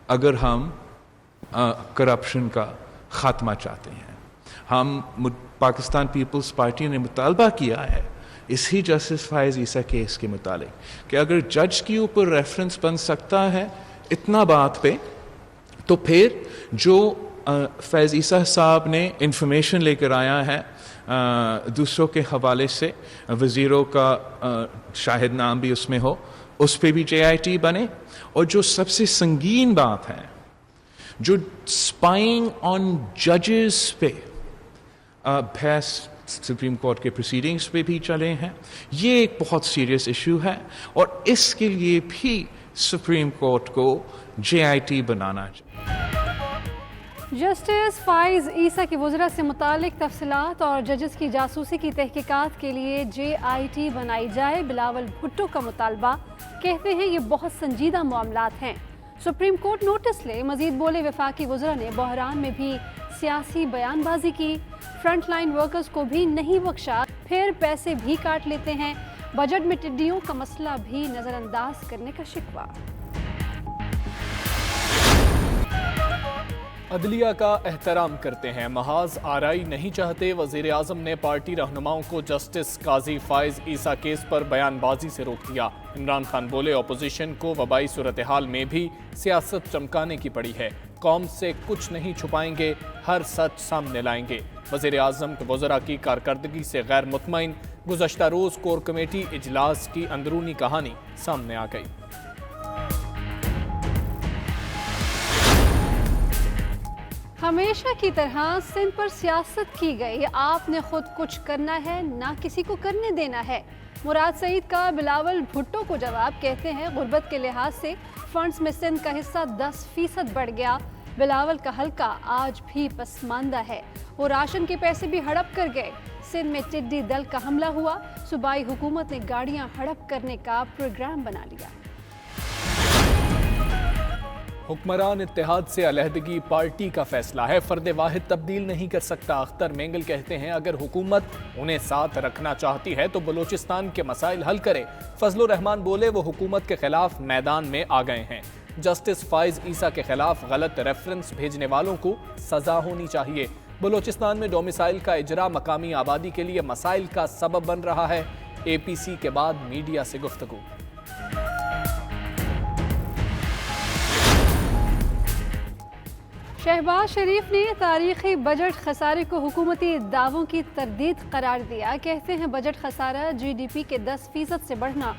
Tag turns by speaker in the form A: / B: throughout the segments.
A: اگر ہم کرپشن کا خاتمہ چاہتے ہیں. ہم پاکستان پیپلز پارٹی نے مطالبہ کیا ہے اسی جسٹس فائز عیسیٰ کیس کے متعلق کہ اگر جج کے اوپر ریفرنس بن سکتا ہے اتنا بات پہ، تو پھر جو فیض عیسیٰ صاحب نے انفارمیشن لے کر آیا ہے دوسروں کے حوالے سے، وزیروں کا شاہد نام بھی اس میں ہو، اس پہ بھی جے آئی ٹی بنے. اور جو سب سے سنگین بات ہے، جو اسپائنگ آن ججز پہ بحث سپریم کورٹ کے پروسیڈنگز پہ بھی چلے ہیں، یہ ایک بہت سیریس ایشو ہے، اور اس کے لیے بھی سپریم کورٹ کو جے آئی ٹی بنانا چاہیے.
B: جسٹس فائز عیسیٰ کی وزراء سے متعلق تفصیلات اور ججز کی جاسوسی کی تحقیقات کے لیے جے آئی ٹی بنائی جائے، بلاول بھٹو کا مطالبہ. کہتے ہیں یہ بہت سنجیدہ معاملات ہیں، سپریم کورٹ نوٹس لے. مزید بولے وفاقی وزراء نے بحران میں بھی سیاسی بیان بازی کی، فرنٹ لائن ورکرز کو بھی نہیں بخشا، پھر پیسے بھی کاٹ لیتے ہیں. بجٹ میں ٹڈیوں کا مسئلہ بھی نظر انداز کرنے کا شکوہ.
C: عدلیہ کا احترام کرتے ہیں، محاذ آرائی نہیں چاہتے. وزیر اعظم نے پارٹی رہنماؤں کو جسٹس قاضی فائز عیسیٰ کیس پر بیان بازی سے روک دیا. عمران خان بولے اپوزیشن کو وبائی صورتحال میں بھی سیاست چمکانے کی پڑی ہے، قوم سے کچھ نہیں چھپائیں گے، ہر سچ سامنے لائیں گے. وزیر اعظم کے وزراء کی کارکردگی سے غیر مطمئن. گزشتہ روز کور کمیٹی اجلاس کی اندرونی کہانی سامنے آ گئی.
B: ہمیشہ کی طرح سندھ پر سیاست کی گئی، آپ نے خود کچھ کرنا ہے نہ کسی کو کرنے دینا ہے. مراد سعید کا بلاول بھٹو کو جواب. کہتے ہیں غربت کے لحاظ سے فنڈز میں سندھ کا حصہ 10% بڑھ گیا. بلاول کا حلقہ آج بھی پسماندہ ہے، وہ راشن کے پیسے بھی ہڑپ کر گئے. سندھ میں ٹڈی دل کا حملہ ہوا، صوبائی حکومت نے گاڑیاں ہڑپ کرنے کا پروگرام بنا لیا.
C: حکمران اتحاد سے علیحدگی پارٹی کا فیصلہ ہے، فرد واحد تبدیل نہیں کر سکتا. اختر مینگل کہتے ہیں اگر حکومت انہیں ساتھ رکھنا چاہتی ہے تو بلوچستان کے مسائل حل کرے. فضل الرحمان بولے وہ حکومت کے خلاف میدان میں آ گئے ہیں. جسٹس فائز عیسیٰ کے خلاف غلط ریفرنس بھیجنے والوں کو سزا ہونی چاہیے. بلوچستان میں ڈومیسائل کا اجرا مقامی آبادی کے لیے مسائل کا سبب بن رہا ہے. اے پی سی کے بعد میڈیا سے گفتگو.
B: شہباز شریف نے تاریخی بجٹ خسارے کو حکومتی دعووں کی تردید قرار دیا. کہتے ہیں بجٹ خسارہ جی ڈی پی کے 10% سے بڑھنا.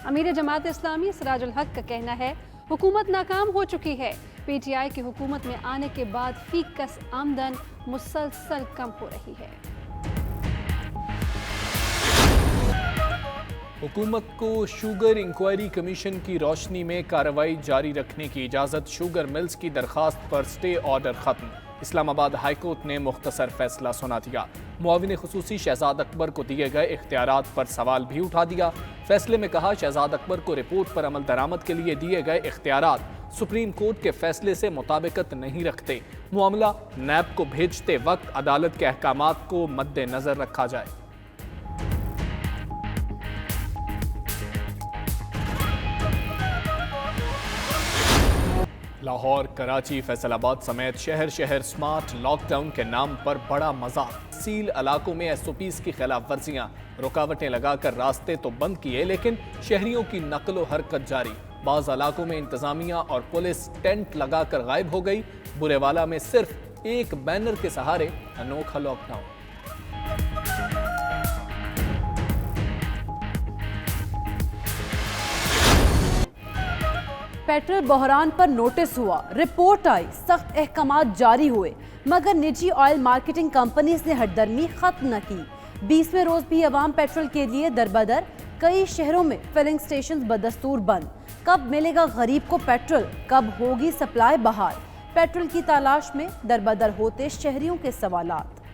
B: امیر جماعت اسلامی سراج الحق کا کہنا ہے حکومت ناکام ہو چکی ہے. پی ٹی آئی کی حکومت میں آنے کے بعد فی کس آمدن مسلسل کم ہو رہی ہے.
C: حکومت کو شوگر انکوائری کمیشن کی روشنی میں کارروائی جاری رکھنے کی اجازت. شوگر ملز کی درخواست پر سٹے آرڈر ختم. اسلام آباد ہائی کورٹ نے مختصر فیصلہ سنا دیا. معاون خصوصی شہزاد اکبر کو دیے گئے اختیارات پر سوال بھی اٹھا دیا. فیصلے میں کہا شہزاد اکبر کو رپورٹ پر عمل درآمد کے لیے دیے گئے اختیارات سپریم کورٹ کے فیصلے سے مطابقت نہیں رکھتے. معاملہ نیب کو بھیجتے وقت عدالت کے احکامات کو مد نظر رکھا جائے. لاہور، کراچی، فیصل آباد سمیت شہر سمارٹ لاک ڈاؤن کے نام پر بڑا مذاق. سیل علاقوں میں ایس او پیز کی خلاف ورزیاں، رکاوٹیں لگا کر راستے تو بند کیے لیکن شہریوں کی نقل و حرکت جاری. بعض علاقوں میں انتظامیہ اور پولیس ٹینٹ لگا کر غائب ہو گئی. برے والا میں صرف ایک بینر کے سہارے انوکھا لاک ڈاؤن.
D: پیٹرول بحران پر نوٹس ہوا، رپورٹ آئی، سخت احکامات جاری ہوئے، مگر نجی آئل مارکیٹنگ کمپنیز نے ہٹ درمی ختم نہ کی. 20ویں روز بھی عوام پیٹرول کے لیے دربدر. کئی شہروں میں فلنگ سٹیشنز بدستور بند. کب ملے گا غریب کو پیٹرول؟ کب ہوگی سپلائی بحال؟ پیٹرول کی تلاش میں دربدر ہوتے شہریوں کے سوالات.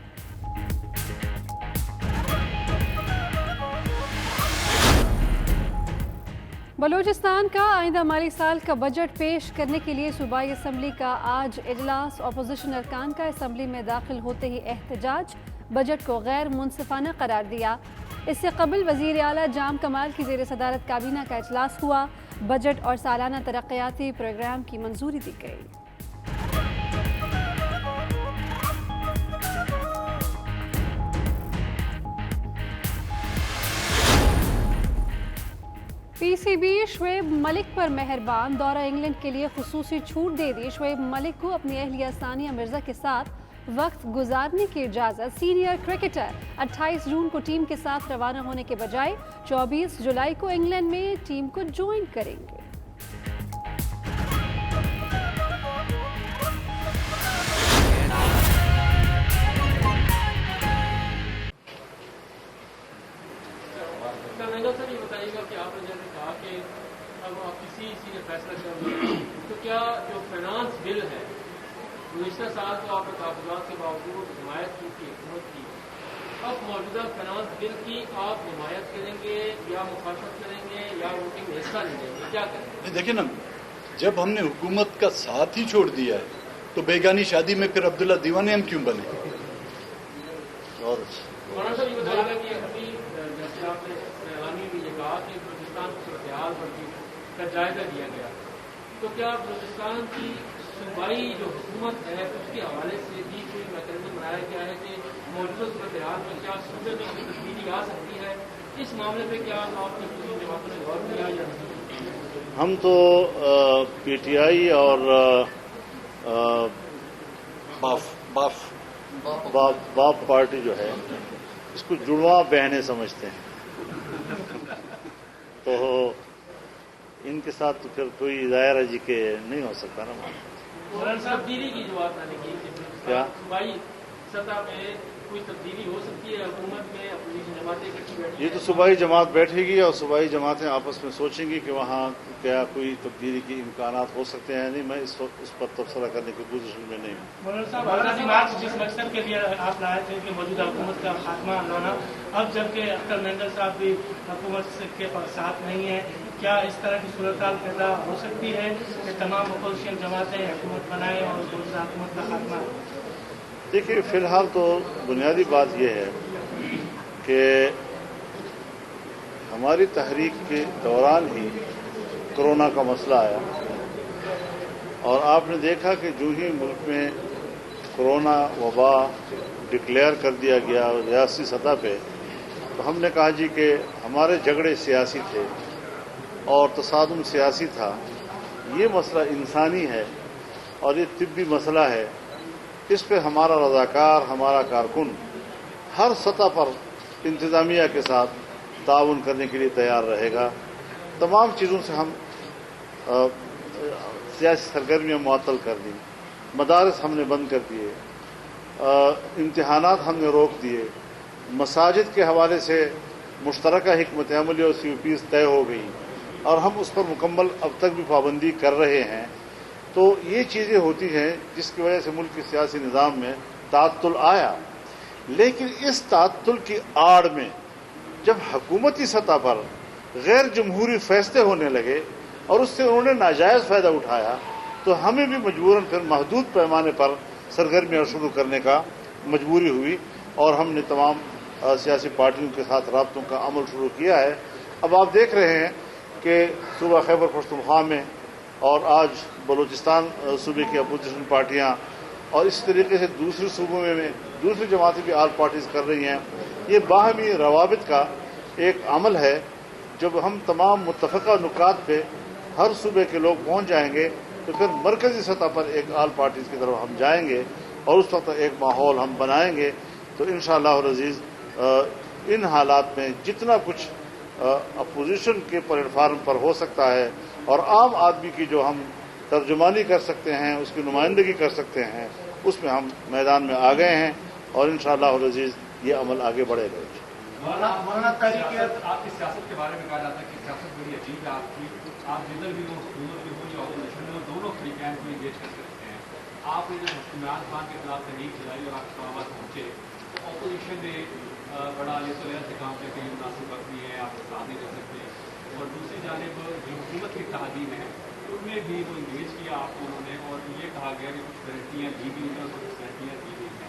B: بلوچستان کا آئندہ مالی سال کا بجٹ پیش کرنے کے لیے صوبائی اسمبلی کا آج اجلاس. اپوزیشن ارکان کا اسمبلی میں داخل ہوتے ہی احتجاج. بجٹ کو غیر منصفانہ قرار دیا. اس سے قبل وزیر اعلیٰ جام کمال کی زیر صدارت کابینہ کا اجلاس ہوا، بجٹ اور سالانہ ترقیاتی پروگرام کی منظوری دی گئی۔ پی سی بی شعیب ملک پر مہربان، دورہ انگلینڈ کے لیے خصوصی چھوٹ دے دی۔ شعیب ملک کو اپنی اہلیہ ثانیہ مرزا کے ساتھ وقت گزارنے کی اجازت۔ سینئر کرکٹر 28 جون کو ٹیم کے ساتھ روانہ ہونے کے بجائے 24 جولائی کو انگلینڈ میں ٹیم کو جوائن کریں گے۔
E: سر یہ بتائیے گا کہ آپ نے جیسے کہا کہ اب آپ کسی نے فیصلہ کر لیا تو کیا جو فائنانس بل ہے گزشتہ سال تو آپ نے تحفظات کے باوجود حمایت کی تھی حکومت کی، اب موجودہ فائنانس بل کی آپ حمایت کریں گے یا مخالفت کریں گے یا ووٹنگ میں حصہ نہیں لیں گے، کیا کریں گے؟
F: دیکھیں نا، جب ہم نے حکومت کا ساتھ ہی چھوڑ دیا ہے تو بیگانی شادی میں پھر عبداللہ دیوانے ہم کیوں بنے؟ اور
E: مولانا صاحب یہ بتائیے گا کہ ابھی جیسے آپ نے اعلامیے میں یہ کہا کہ بلوچستان کی صورتحال کا جائزہ لیا گیا، تو کیا بلوچستان کی صوبائی جو حکومت ہے اس کے حوالے سے بھی کوئی میکینزم بنایا گیا ہے کہ موجودہ صورتحال میں کیا صوبے میں کوئی تبدیلی آ سکتی ہے؟ اس معاملے پہ کیا آپ کی کسی جماعتوں نے غور کیا یا نہیں؟
G: ہم تو پی ٹی آئی اور باپ پارٹی جو ہے اس کو جڑواں بہنیں سمجھتے ہیں، تو ان کے ساتھ تو پھر کوئی ظاہر جی کے نہیں ہو سکتا نا۔
E: مولانا صاحب تبدیلی کی جو بات میں نے کی
G: کیا
E: صوبائی سطح میں کوئی تبدیلی ہو سکتی ہے حکومت میں، اپوزیشن جماعتیں اکٹھی بیٹھی
G: یہ تو صوبائی جماعت بیٹھے گی اور صوبائی جماعتیں آپس میں سوچیں گی کہ وہاں کیا کوئی تبدیلی کے امکانات ہو سکتے ہیں۔ نہیں، میں اس پر تبصرہ کرنے کی پوزیشن میں نہیں ہوں۔
H: مولانا صاحب، آزادی مارچ جس مقصد کے لیے آپ لائے تھے کہ موجودہ حکومت کا خاتمہ لانا، اب جبکہ اختر مینگل صاحب بھی حکومت کے ساتھ نہیں ہیں، کیا اس طرح کی صورتحال پیدا ہو سکتی ہے کہ تمام اپوزیشن جماعتیں حکومت بنائیں اور موجودہ حکومت کا خاتمہ؟
G: دیکھیے، فی الحال تو بنیادی بات یہ ہے کہ ہماری تحریک کے دوران ہی کرونا کا مسئلہ آیا، اور آپ نے دیکھا کہ جو ہی ملک میں کرونا وبا ڈکلیئر کر دیا گیا ریاستی سطح پہ، تو ہم نے کہا جی کہ ہمارے جھگڑے سیاسی تھے اور تصادم سیاسی تھا، یہ مسئلہ انسانی ہے اور یہ طبی مسئلہ ہے، اس پہ ہمارا رضاکار، ہمارا کارکن ہر سطح پر انتظامیہ کے ساتھ تعاون کرنے کے لیے تیار رہے گا۔ تمام چیزوں سے ہم سیاسی سرگرمیاں معطل کر دیں، مدارس ہم نے بند کر دیے، امتحانات ہم نے روک دیے، مساجد کے حوالے سے مشترکہ حکمت عملی اور سی او پیز طے ہو گئی اور ہم اس پر مکمل اب تک بھی پابندی کر رہے ہیں۔ تو یہ چیزیں ہوتی ہیں جس کی وجہ سے ملک کے سیاسی نظام میں تعطل آیا، لیکن اس تعطل کی آڑ میں جب حکومتی سطح پر غیر جمہوری فیصلے ہونے لگے اور اس سے انہوں نے ناجائز فائدہ اٹھایا، تو ہمیں بھی مجبوراً پھر محدود پیمانے پر سرگرمیاں شروع کرنے کا مجبوری ہوئی، اور ہم نے تمام سیاسی پارٹیوں کے ساتھ رابطوں کا عمل شروع کیا ہے۔ اب آپ دیکھ رہے ہیں کہ صوبہ خیبر پختونخوا میں اور آج بلوچستان صوبے کی اپوزیشن پارٹیاں اور اس طریقے سے دوسرے صوبوں میں دوسری جماعتیں بھی آل پارٹیز کر رہی ہیں، یہ باہمی روابط کا ایک عمل ہے۔ جب ہم تمام متفقہ نکات پہ ہر صوبے کے لوگ پہنچ جائیں گے تو پھر مرکزی سطح پر ایک آل پارٹیز کی طرف ہم جائیں گے اور اس وقت ایک ماحول ہم بنائیں گے۔ تو انشاءاللہ العزیز ان حالات میں جتنا کچھ اپوزیشن کے پلیٹ فارم پر ہو سکتا ہے اور عام آدمی کی جو ہم ترجمانی کر سکتے ہیں، اس کی نمائندگی کر سکتے ہیں، اس میں ہم میدان میں آ گئے ہیں اور انشاءاللہ العزیز یہ عمل آگے بڑھے گا۔
I: مولانا آپ کی سیاست کے بارے میں کہا جاتا ہے کہ سیاست بڑی عجیب ہے آپ جدھر بھی ہو، حکومت بھی ہو یا اپوزیشن میں ہو، دونوں فریقین کو انگیج کر سکتے ہیں۔ آپ نے جب عمران خان کے خلاف تحریک چلائی اور آپ اسلام آباد پہنچے، اپوزیشن نے بڑا لیسولیت سے کام کیا کہ یہ مناسب وقت نہیں ہے، آپ ساتھ نہیں کر سکتے، اور دوسری جانب جو حکومت کی اتحادی ہے ان میں بھی وہ انگیج کیا آپ کو انہوں نے، اور یہ کہا گیا کہ کچھ گارنٹیاں دی گئی ہیں اور کچھ گارنٹیاں دی گئی ہیں۔